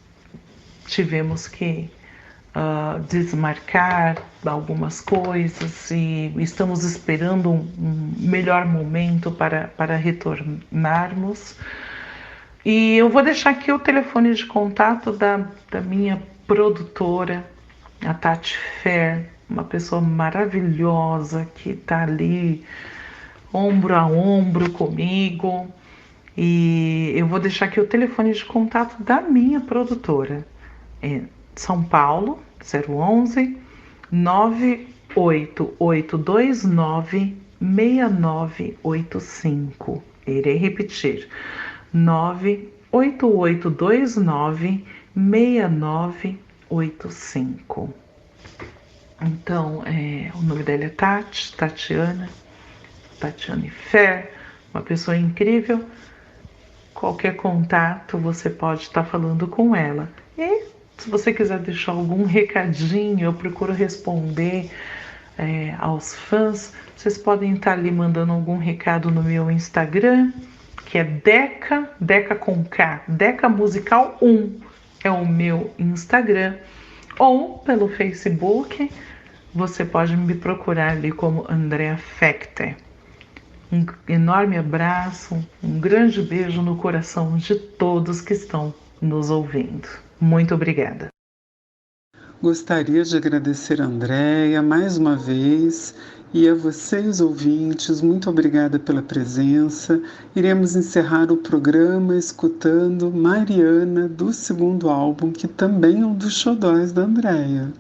tivemos que desmarcar algumas coisas e estamos esperando um melhor momento para retornarmos. E eu vou deixar aqui o telefone de contato da minha produtora, a Tati Fer, uma pessoa maravilhosa que está ali ombro a ombro comigo. E eu vou deixar aqui o telefone de contato da minha produtora. São Paulo, 011 98829 6985. Irei repetir: 98829 6985. Então, o nome dela é Tatiane Fer, uma pessoa incrível. Qualquer contato você pode estar falando com ela. E se você quiser deixar algum recadinho, eu procuro responder aos fãs. Vocês podem estar ali mandando algum recado no meu Instagram, que é Deca com K, Deca Musical 1 é o meu Instagram, ou pelo Facebook, você pode me procurar ali como Andrea Fecter. Um enorme abraço, um grande beijo no coração de todos que estão nos ouvindo. Muito obrigada. Gostaria de agradecer a Andréia mais uma vez e a vocês, ouvintes, muito obrigada pela presença. Iremos encerrar o programa escutando Mariana, do segundo álbum, que também é um dos xodóis da Andréia.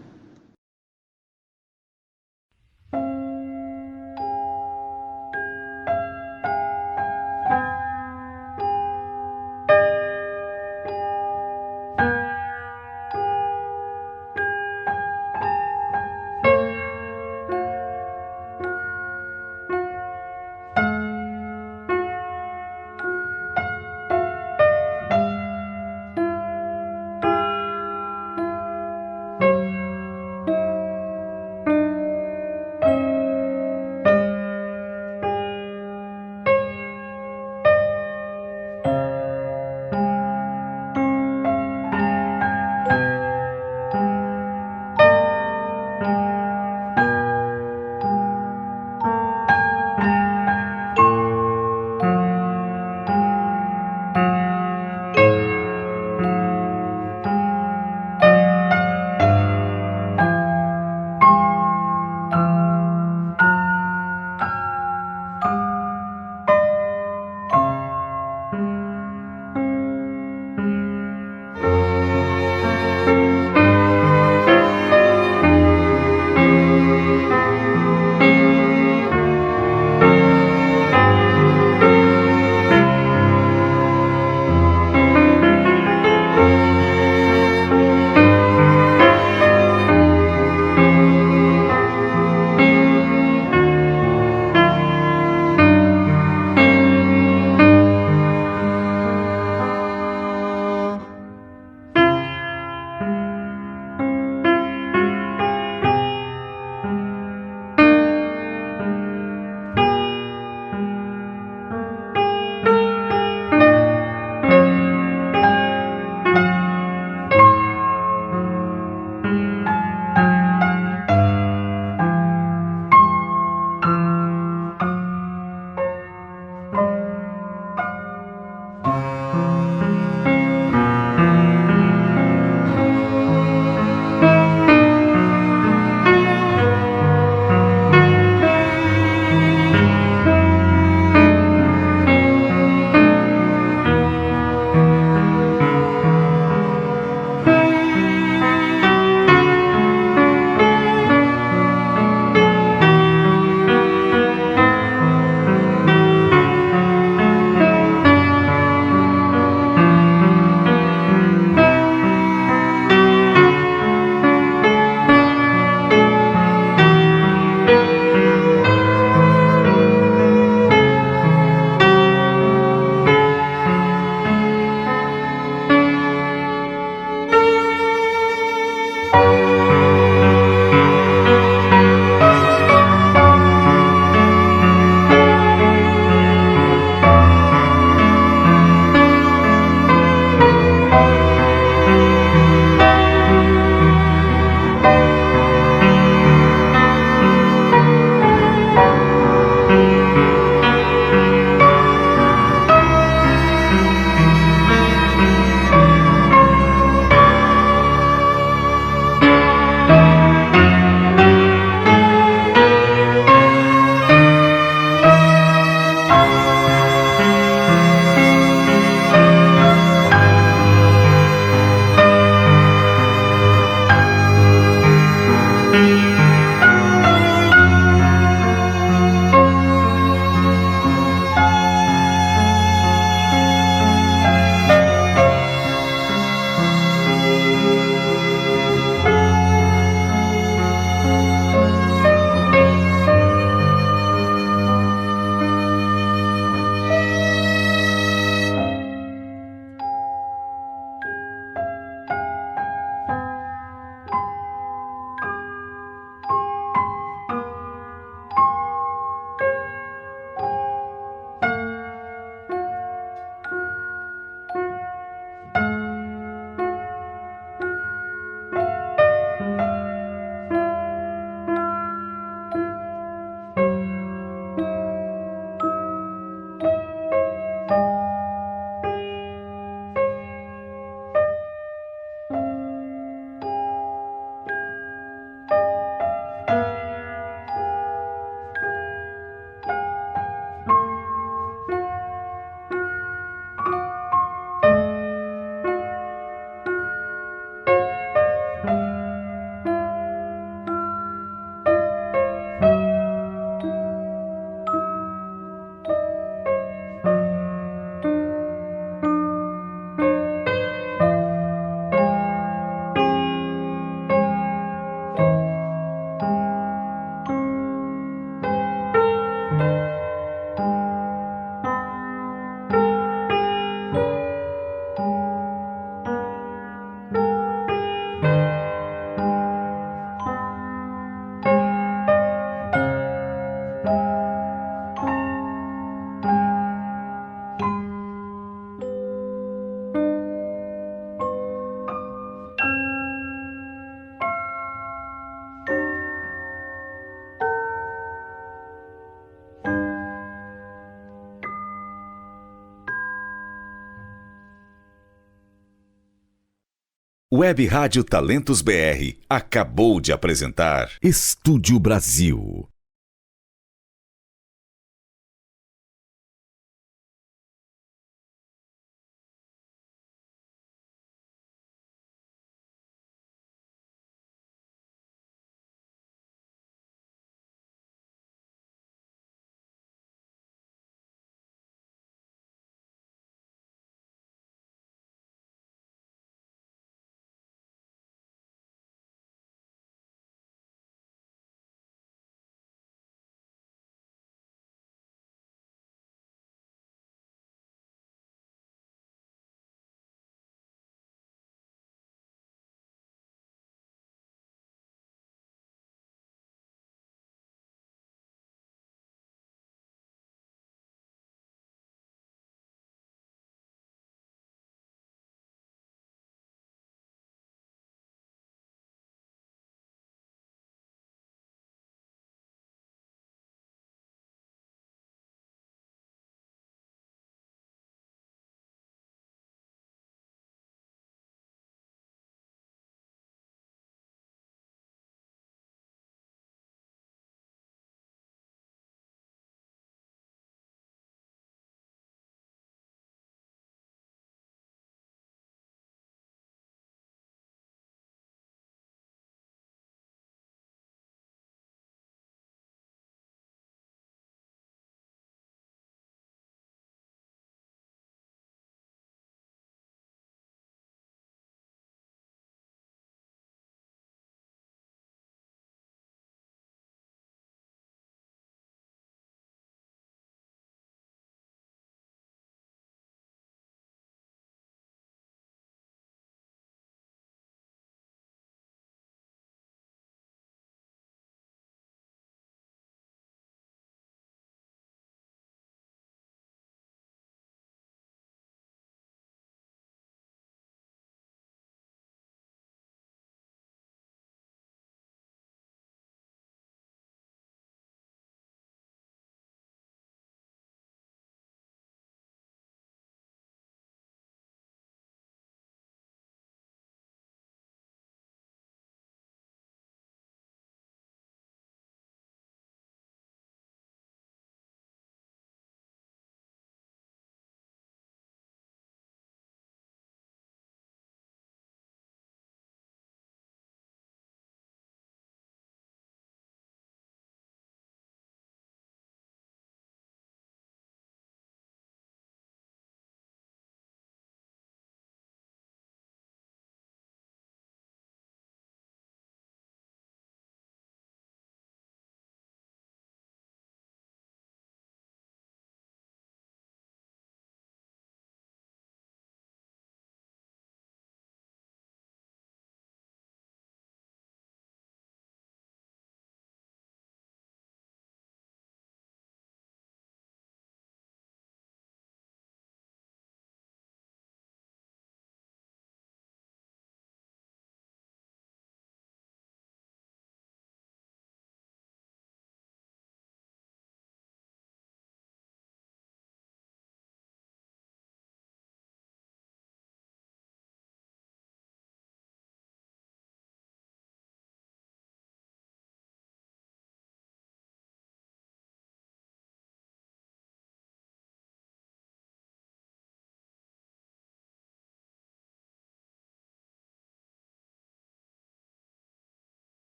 Web Rádio Talentos BR acabou de apresentar Estúdio Brasil.